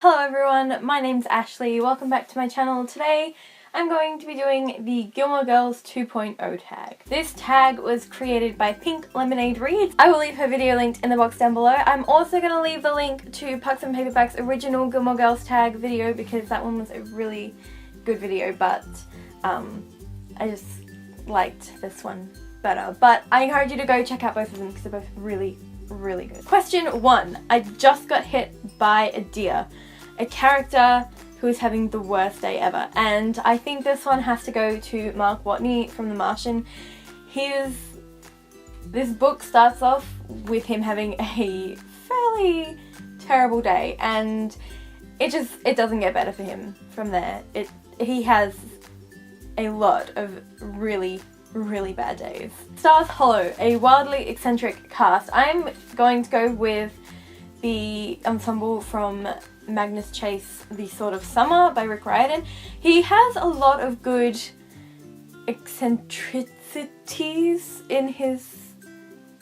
Hello everyone, my name's Ashley. Welcome back to my channel. Today I'm going to be doing the Gilmore Girls 2.0 tag. This tag was created by Pink Lemonade Reads. I will leave her video linked in the box down below. I'm also going to leave the link to Pucks and Paperback's original Gilmore Girls tag video because that one was a really good video, but I just liked this one better. But I encourage you to go check out both of them because they're both really good. Question 1. I just got hit by a deer. A character who is having the worst day ever. And I think this one has to go to Mark Watney from The Martian. This book starts off with him having a fairly terrible day, and it doesn't get better for him from there. He has a lot of really bad days. Stars Hollow, a wildly eccentric cast. I'm going to go with the ensemble from Magnus Chase, The Sword of Summer by Rick Riordan. He has a lot of good eccentricities in his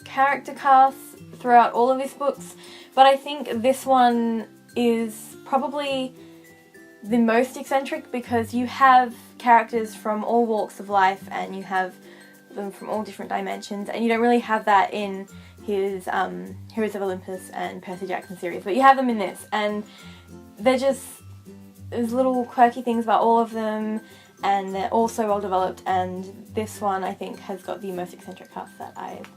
character cast throughout all of his books, but I think this one is probably the most eccentric because you have characters from all walks of life and you have them from all different dimensions, and you don't really have that in his Heroes of Olympus and Percy Jackson series, but you have them in this, and there's little quirky things about all of them, and they're all so well developed, and this one I think has got the most eccentric cast that I've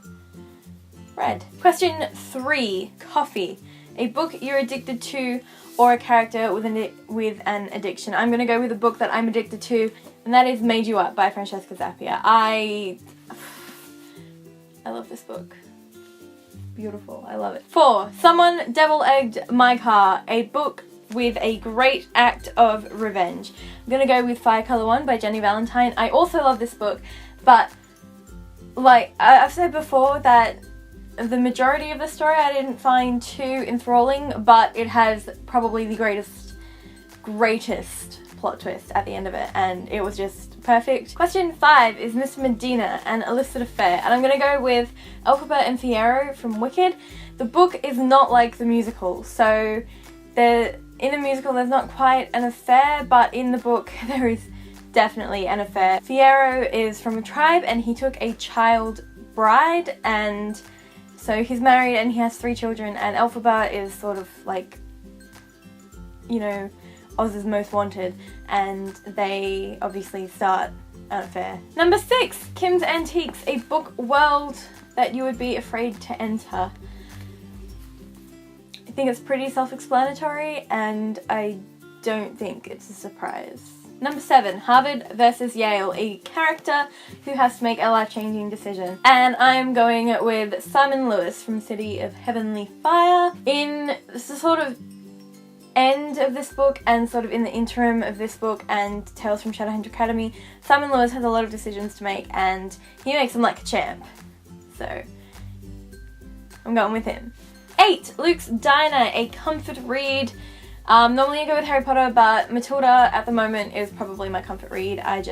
read. Question 3. Coffee. A book you're addicted to or a character with an addiction. I'm going to go with a book that I'm addicted to, and that is Made You Up by Francesca Zappia. I love this book. Beautiful. I love it. 4. Someone Devil-Egged My Car. A book with a great act of revenge. I'm going to go with Fire Color 1 by Jenny Valentine. I also love this book, but like I've said before that the majority of the story I didn't find too enthralling, but it has probably the greatest plot twist at the end of it, and it was just perfect. Question 5 is Miss Medina, An Illicit Affair, and I'm going to go with Elphaba and Fiyero from Wicked. The book is not like the musical, so in the musical there's not quite an affair, but in the book there is definitely an affair. Fiyero is from a tribe and he took a child bride, and so he's married and he has 3 children, and Elphaba is sort of like, you know, Oz's most wanted, and they obviously start an affair. Number 6, Kim's Antiques, a book world that you would be afraid to enter. I think it's pretty self-explanatory, and I don't think it's a surprise. Number 7, Harvard versus Yale, a character who has to make a life-changing decision. And I'm going with Simon Lewis from City of Heavenly Fire. In the sort of end of this book and sort of in the interim of this book and Tales from Shadowhunter Academy, Simon Lewis has a lot of decisions to make and he makes them like a champ. So I'm going with him. 8, Luke's Diner, a comfort read. Normally I go with Harry Potter, but Matilda at the moment is probably my comfort read. I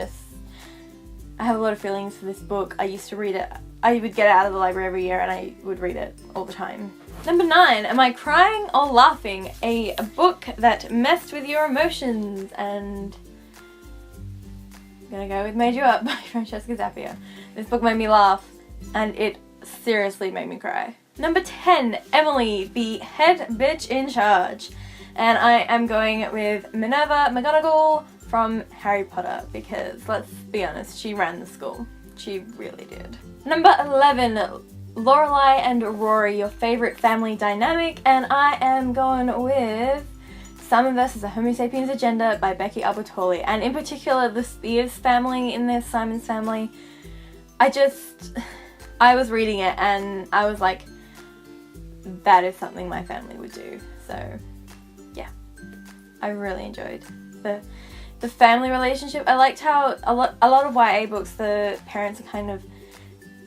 have a lot of feelings for this book. I used to read it. I would get it out of the library every year and I would read it all the time. Number 9, Am I Crying or Laughing? A book that messed with your emotions, and I'm gonna go with Made You Up by Francesca Zappia. This book made me laugh and it seriously made me cry. Number 10, Emily, the head bitch in charge. And I am going with Minerva McGonagall from Harry Potter because, let's be honest, she ran the school. She really did. Number 11, Lorelai and Rory, your favourite family dynamic, and I am going with Simon vs. the Homo Sapiens Agenda by Becky Albertalli, and in particular the Spears family in this, Simon's family. I was reading it and I was like, that is something my family would do. So yeah, I really enjoyed the family relationship. I liked how a lot of YA books the parents are kind of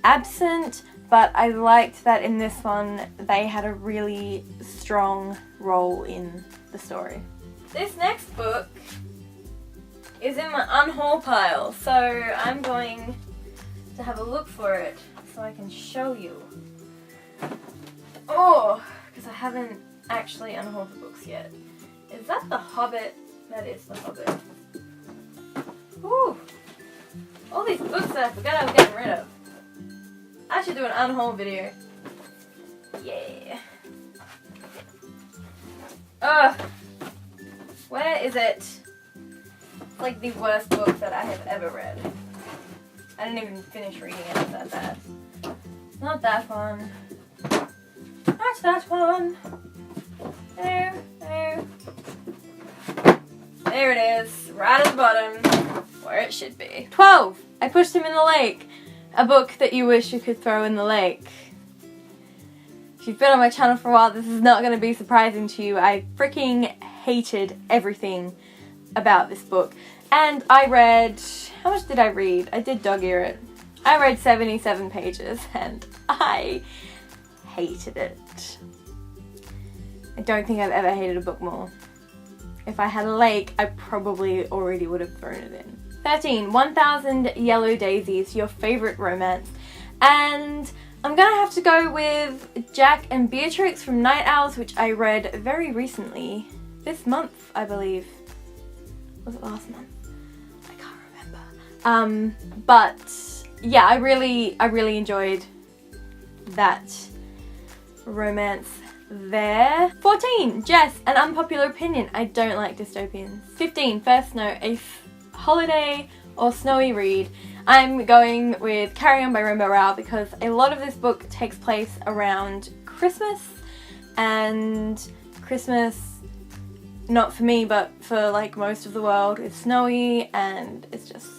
absent, but I liked that in this one they had a really strong role in the story. This next book is in my unhaul pile, so I'm going to have a look for it so I can show you. Oh, because I haven't actually unhauled the books yet. Is that The Hobbit? That is The Hobbit. Whew. All these books that I forgot I was getting rid of. I should do an unhaul video. Yeah. Ugh. Where is it? It's like the worst book that I have ever read. I didn't even finish reading it, it's that bad. Not that one. Not that one. No, no. There it is, right at the bottom, where it should be. 12. I Pushed Him in the Lake. A book that you wish you could throw in the lake. If you've been on my channel for a while, this is not going to be surprising to you. I freaking hated everything about this book. And I read... How much did I read? I did dog ear it. I read 77 pages and I hated it. I don't think I've ever hated a book more. If I had a lake, I probably already would have thrown it in. 13. 1000 Yellow Daisies, your favourite romance. And I'm gonna have to go with Jack and Beatrix from Night Owls, which I read very recently. This month, I believe. Was it last month? I can't remember. But yeah, I really enjoyed that romance there. 14. Jess, An Unpopular Opinion. I don't like dystopians. 15. First Snow, a holiday or snowy read. I'm going with Carry On by Rainbow Rowell because a lot of this book takes place around Christmas, and Christmas, not for me but for like most of the world, is snowy and it's just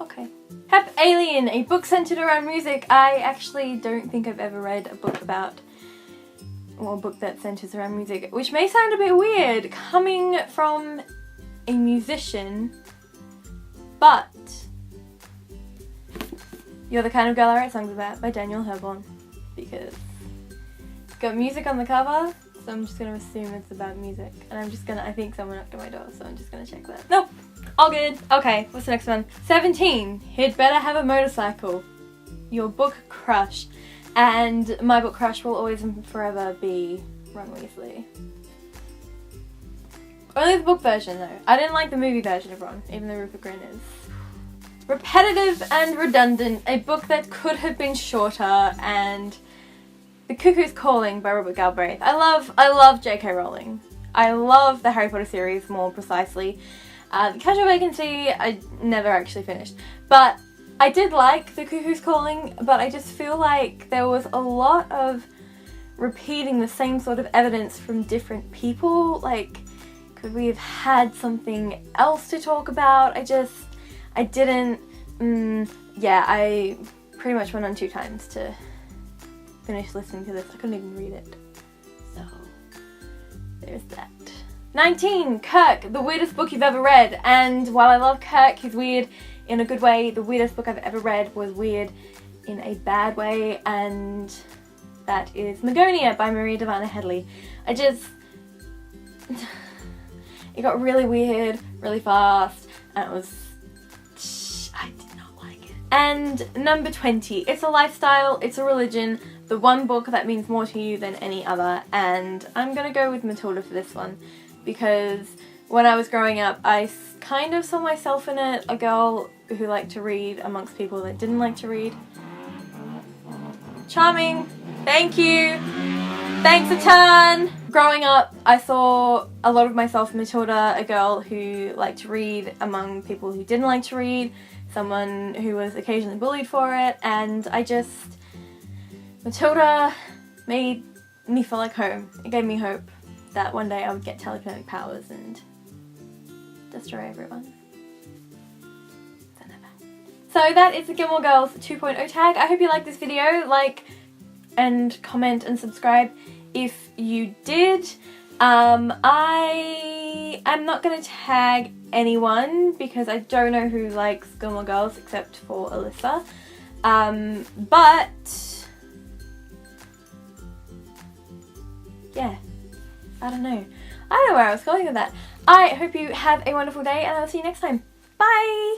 okay. Hep Alien, a book centered around music. I actually don't think I've ever read a book about, or a book that centers around music, which may sound a bit weird coming from a musician, but You're the Kind of Girl I Write Songs About by Daniel Herborn, because it's got music on the cover, so I'm just gonna assume it's about music, and I think someone knocked on my door, so I'm just gonna check that. Nope, all good. Okay, what's the next one? 17, He'd Better Have a Motorcycle, your book crush. And my book crush will always and forever be Ron Weasley. Only the book version though. I didn't like the movie version of Ron, even though Rupert Grint is. Repetitive and Redundant, a book that could have been shorter, and The Cuckoo's Calling by Robert Galbraith. I love J.K. Rowling. I love the Harry Potter series more precisely. The Casual Vacancy I never actually finished, but I did like The Cuckoo's Calling, but I just feel like there was a lot of repeating the same sort of evidence from different people. Like, could we have had something else to talk about? I didn't, yeah, I pretty much went on 2 times to finish listening to this. I couldn't even read it. So, there's that. 19, Kirk, the weirdest book you've ever read. And while I love Kirk, he's weird in a good way. The weirdest book I've ever read was weird in a bad way, and that is Magonia by Maria Devana Headley. It got really weird, really fast, and I did not like it. And number 20, It's a Lifestyle, It's a Religion, the one book that means more to you than any other. And I'm gonna go with Matilda for this one, because when I was growing up, I kind of saw myself in it, a girl who liked to read amongst people that didn't like to read. Charming, thank you, thanks a ton. Growing up, I saw a lot of myself in Matilda, a girl who liked to read among people who didn't like to read, someone who was occasionally bullied for it, and Matilda made me feel like home. It gave me hope that one day I would get telekinetic powers and destroy everyone. So that is the Gilmore Girls 2.0 tag. I hope you liked this video. Like and comment and subscribe if you did. I am not going to tag anyone because I don't know who likes Gilmore Girls except for Alyssa. But yeah, I don't know. I don't know where I was going with that. I hope you have a wonderful day, and I'll see you next time. Bye!